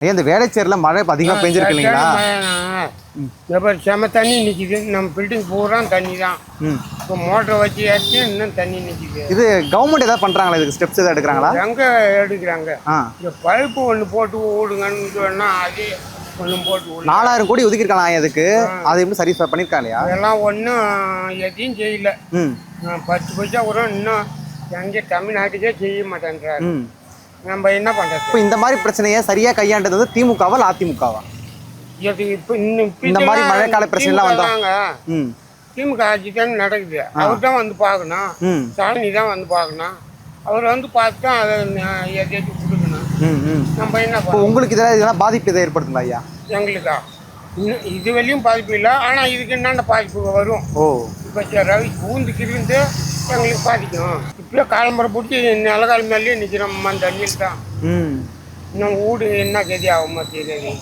ஐயா இந்த வேலைச்சேரில் மழை அதிகமாக பெஞ்சிருக்கு இல்லைங்களா? இப்போ செம தண்ணி நிற்கிது. நம்ம பில்டிங் பூரா தண்ணி தான். இப்போ மோட்டரை வச்சு ஏற்றி இன்னும் தண்ணி நிற்கிது. இது கவர்மெண்ட் ஏதாவது பண்ணுறாங்களா? இதுக்கு ஸ்டெப்ஸ் எதாவது எடுக்கிறாங்களா? எங்கே எடுக்கிறாங்க? இந்த பைப்பு ஒன்று போட்டு ஓடுங்கன்னு சொன்னால் அது ஒன்று போட்டு 4000 கோடி ஒதுக்கிருக்கலாம் அதுக்கு. அது எப்படி சரி பண்ணியிருக்கா இல்லையா? அதெல்லாம் ஒன்றும் எதையும் செய்யல. 10 பைசா கூட இன்னும் எங்கே தமிழ்நாட்டுக்கே செய்ய மாட்டேன்றாரு. நம்ம என்ன பண்ணுறது? இப்போ இந்த மாதிரி பிரச்சனையை சரியாக கையாண்டது வந்து திமுகவா இல்லை அதிமுகவா? இப்போ இந்த மாதிரி மழைக்கால பிரச்சனைலாம் வந்தாங்க. திமுக ஆட்சி தான் நடக்குது. அவர் தான் வந்து பார்க்கணும். ஸ்டாலினி தான் வந்து பார்க்கணும். அவர் வந்து பார்த்து தான் அதை எதாச்சும் கொடுக்கணும். நம்ம என்ன இப்போ உங்களுக்கு இதெல்லாம் பாதிப்பு எதாவது ஏற்படுத்துங்களா ஐயா? எங்களுக்கா இன்னும் இது வரையும் பாதிப்பு இல்லை. ஆனால் இதுக்கு என்னென்ன பாதிப்பு வரும்? இப்போ ரவி ஊந்துக்கிருந்து எங்களுக்கு பாதிக்கும். இப்படியே காலம்பரை பிடிச்சி நிலக்கால் மேலேயே நிற்கிறோம். அந்த தண்ணியில் தான் இன்னும் வீடு என்ன கதி ஆகுமா தெரியாது.